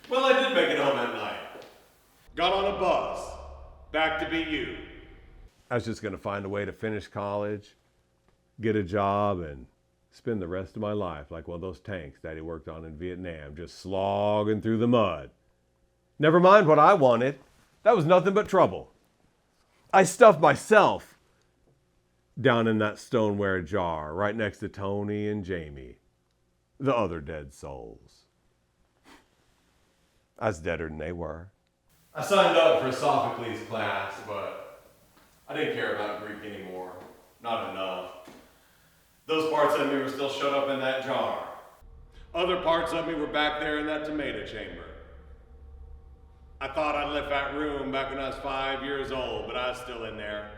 Well, I did make it home that night. Got on a bus, back to BU. I was just going to find a way to finish college, get a job, and spend the rest of my life like one of those tanks Daddy worked on in Vietnam, just slogging through the mud. Never mind what I wanted. That was nothing but trouble. I stuffed myself down in that stoneware jar right next to Tony and Jamie, the other dead souls. I was deader than they were. I signed up for Sophocles class, but I didn't care about Greek anymore. Not enough. Those parts of me were still shut up in that jar. Other parts of me were back there in that tomato chamber. I thought I'd left that room back when I was 5 years old, but I was still in there.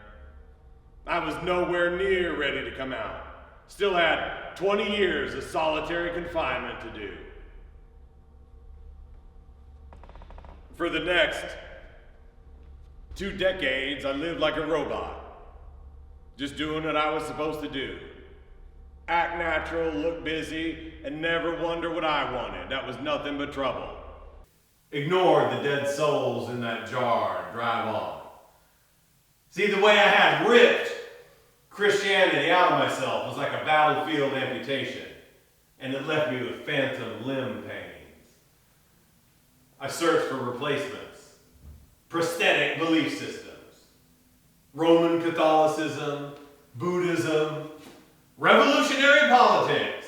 I was nowhere near ready to come out. Still had 20 years of solitary confinement to do. For the next 2 decades, I lived like a robot, just doing what I was supposed to do. Act natural, look busy, and never wonder what I wanted. That was nothing but trouble. Ignore the dead souls in that jar and drive on. See, the way I had ripped Christianity out of myself was like a battlefield amputation, and it left me with phantom limb pains. I searched for replacements, prosthetic belief systems, Roman Catholicism, Buddhism, revolutionary politics,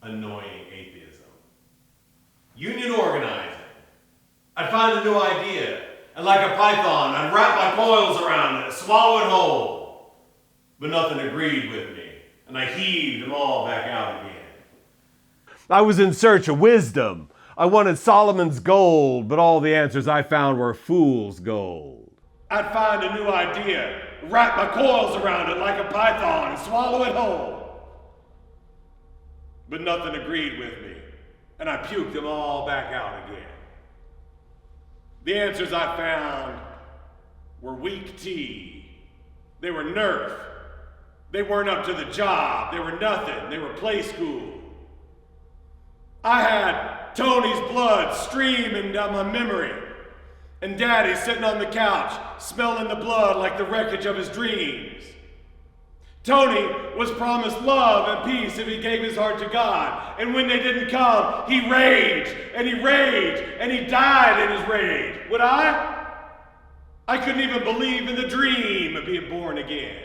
annoying atheism, union organizing. I'd find a new idea, and like a python, I'd wrap my coils around it, swallow it whole. But nothing agreed with me, and I heaved them all back out again. I was in search of wisdom. I wanted Solomon's gold, but all the answers I found were fool's gold. I'd find a new idea, wrap my coils around it like a python, and swallow it whole. But nothing agreed with me, and I puked them all back out again. The answers I found were weak tea. They were Nerf. They weren't up to the job. They were nothing. They were play school. I had Tony's blood streaming down my memory, and Daddy sitting on the couch, smelling the blood like the wreckage of his dreams. Tony was promised love and peace if he gave his heart to God, and when they didn't come, he raged, and he raged, and he died in his rage. Would I? I couldn't even believe in the dream of being born again.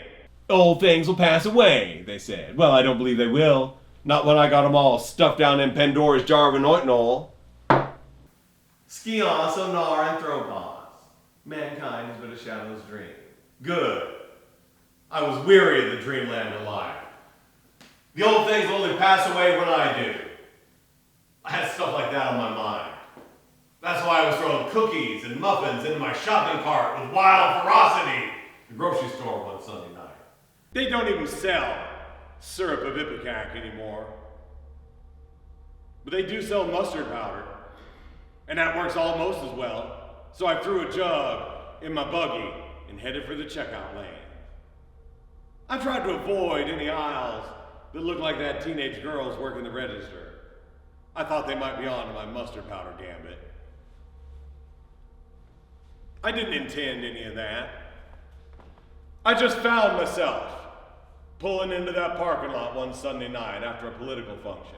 Old things will pass away, they said. Well, I don't believe they will. Not when I got them all stuffed down in Pandora's jar of anointing oil. Skion, sonar, anthropos. Mankind is but a shadow's dream. Good. I was weary of the dreamland of life. The old things only pass away when I do. I had stuff like that on my mind. That's why I was throwing cookies and muffins into my shopping cart with wild ferocity at the grocery store one Sunday night. They don't even sell syrup of ipecac anymore. But they do sell mustard powder, and that works almost as well. So I threw a jug in my buggy and headed for the checkout lane. I tried to avoid any aisles that looked like that teenage girls working the register. I thought they might be on to my mustard powder gambit. I didn't intend any of that. I just found myself pulling into that parking lot one Sunday night after a political function.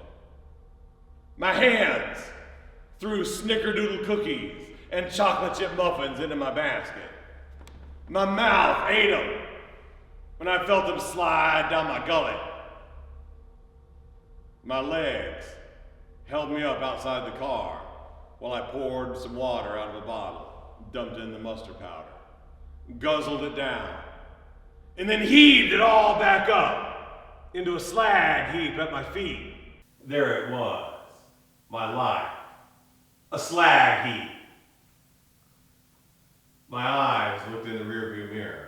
My hands threw snickerdoodle cookies and chocolate chip muffins into my basket. My mouth ate them when I felt them slide down my gullet. My legs held me up outside the car while I poured some water out of a bottle, dumped in the mustard powder, guzzled it down, and then heaved it all back up into a slag heap at my feet. There it was, my life, a slag heap. My eyes looked in the rearview mirror.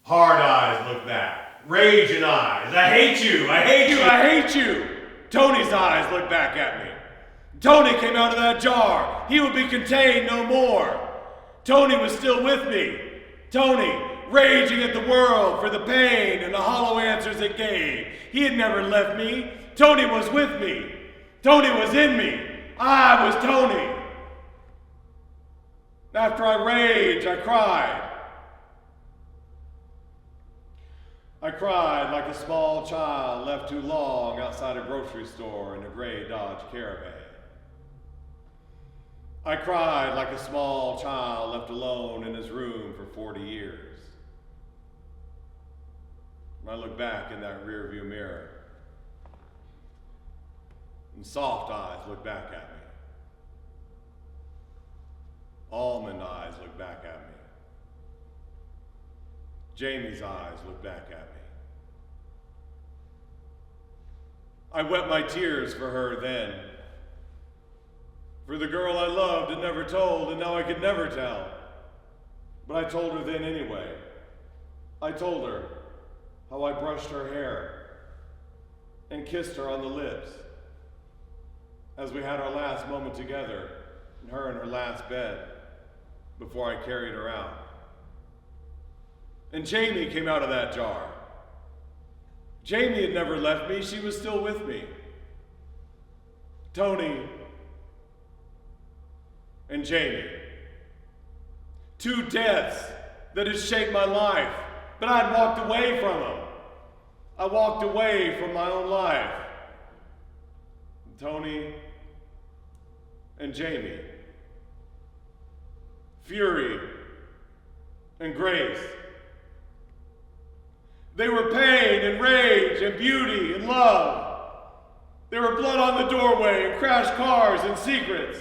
Hard eyes looked back. Raging eyes. I hate you. I hate you. I hate you. Tony's eyes looked back at me. Tony came out of that jar. He would be contained no more. Tony was still with me. Tony, raging at the world for the pain and the hollow answers it gave. He had never left me. Tony was with me. Tony was in me. I was Tony. After I raged, I cried. I cried like a small child left too long outside a grocery store in a gray Dodge Caravan. I cried like a small child left alone in his room for 40 years. I look back in that rearview mirror, and soft eyes look back at me. Almond eyes look back at me. Jamie's eyes look back at me. I wept my tears for her then, for the girl I loved and never told, and now I could never tell. But I told her then anyway. I told her how I brushed her hair and kissed her on the lips as we had our last moment together in her last bed before I carried her out. And Jamie came out of that jar. Jamie had never left me. She was still with me. Tony and Jamie. Two deaths that had shaped my life, but I'd walked away from them. I walked away from my own life. Tony and Jamie. Fury and grace. They were pain and rage and beauty and love. They were blood on the doorway and crashed cars and secrets.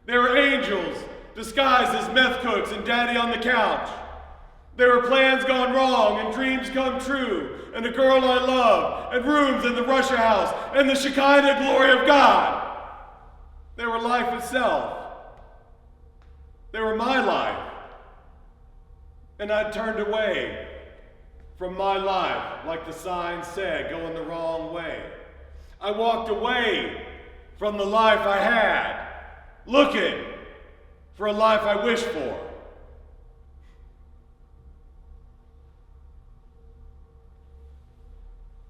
They were angels disguised as meth cooks and daddy on the couch. There were plans gone wrong and dreams come true, and a girl I love, and rooms in the Russia house, and the Shekinah glory of God. They were life itself. They were my life. And I turned away from my life, like the sign said, going the wrong way. I walked away from the life I had, looking for a life I wished for.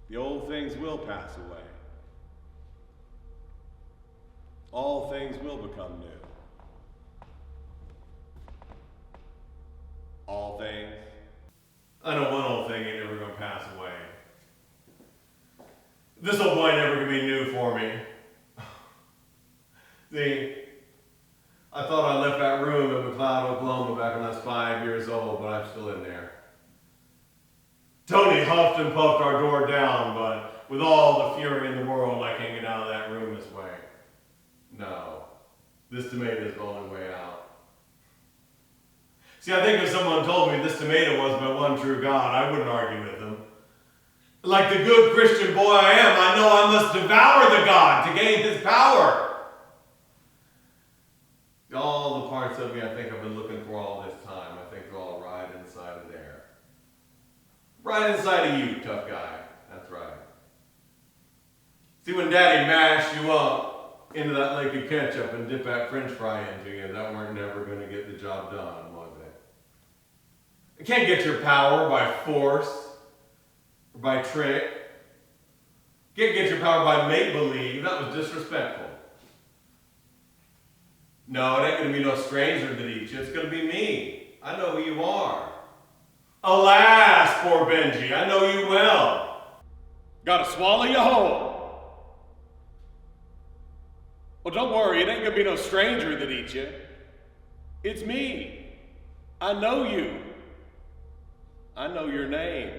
The old things will pass away. All things will become new. All things. I know one old thing ain't never gonna pass away. This old boy never gonna be new for me. See, I thought I left that room at McLeod, Oklahoma back when I was 5 years old, but I'm still in there. Tony huffed and puffed our door down, but with all the fury in the world, I can't get out of that room this way. No, this tomato is the only way out. See, I think if someone told me this tomato was but one true God, I wouldn't argue with them. Like the good Christian boy I am, I know I must devour the God to gain his power. All the parts of me I think I've been looking for all this time, I think they're all right inside of there. Right inside of you, tough guy. That's right. See, when Daddy mashed you up into that lake of ketchup and dipped that French fry into you, that weren't never going to get the job done, was it? You can't get your power by force or by trick. You can't get your power by make-believe. That was disrespectful. No, it ain't going to be no stranger that eats you. It's going to be me. I know who you are. Alas, poor Benji, I know you well. Gotta swallow you whole. Well, don't worry, it ain't gonna be no stranger that eats you. It's me. I know you. I know your name.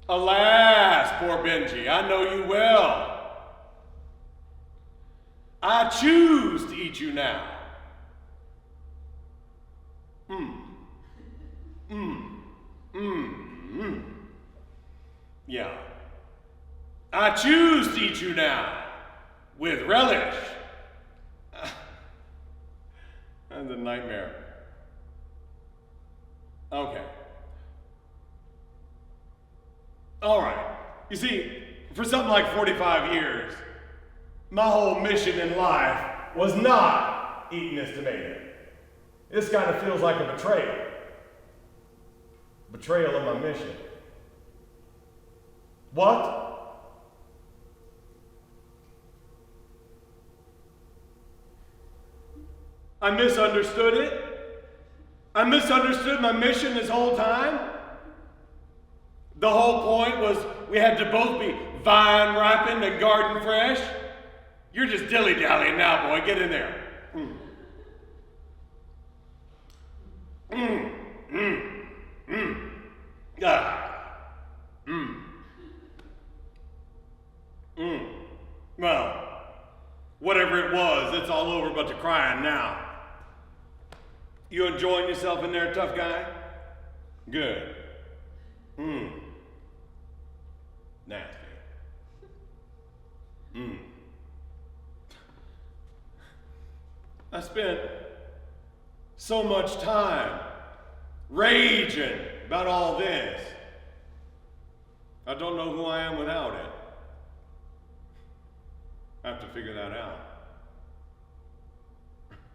Alas, poor Benji, I know you well. I choose to eat you now. Yeah. I choose to eat you now with relish. That's a nightmare. Okay. All right. You see, for something like 45 years, my whole mission in life was not eating this tomato. This kind of feels like a betrayal. Betrayal of my mission. What? I misunderstood it. I misunderstood my mission this whole time. The whole point was we had to both be vine ripened and garden fresh. You're just dilly-dallying now, boy. Get in there. Well, whatever it was, it's all over but the crying now. You enjoying yourself in there, tough guy? Good. Nasty. I spent so much time raging about all this. I don't know who I am without it. I have to figure that out.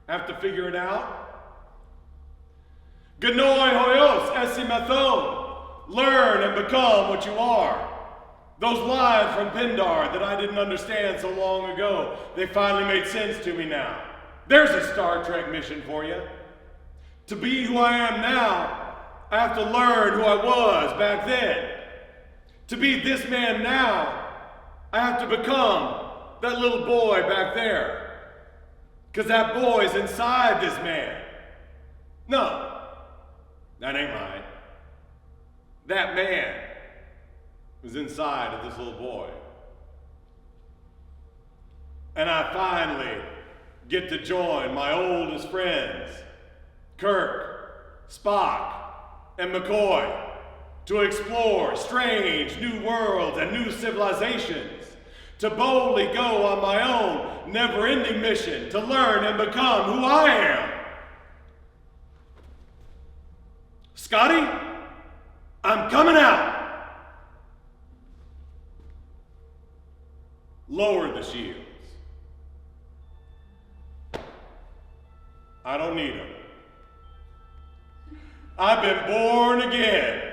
Have to figure it out? Gnoi hoios esimathon. Learn and become what you are. Those lines from Pindar that I didn't understand so long ago, they finally made sense to me now. There's a Star Trek mission for you. To be who I am now, I have to learn who I was back then. To be this man now, I have to become that little boy back there. Because that boy's inside this man. No, that ain't mine. That man was inside of this little boy. And I finally get to join my oldest friends, Kirk, Spock, and McCoy, to explore strange new worlds and new civilizations, to boldly go on my own never-ending mission to learn and become who I am. Scotty, I'm coming out. Lower the shields. I don't need them. I've been born again.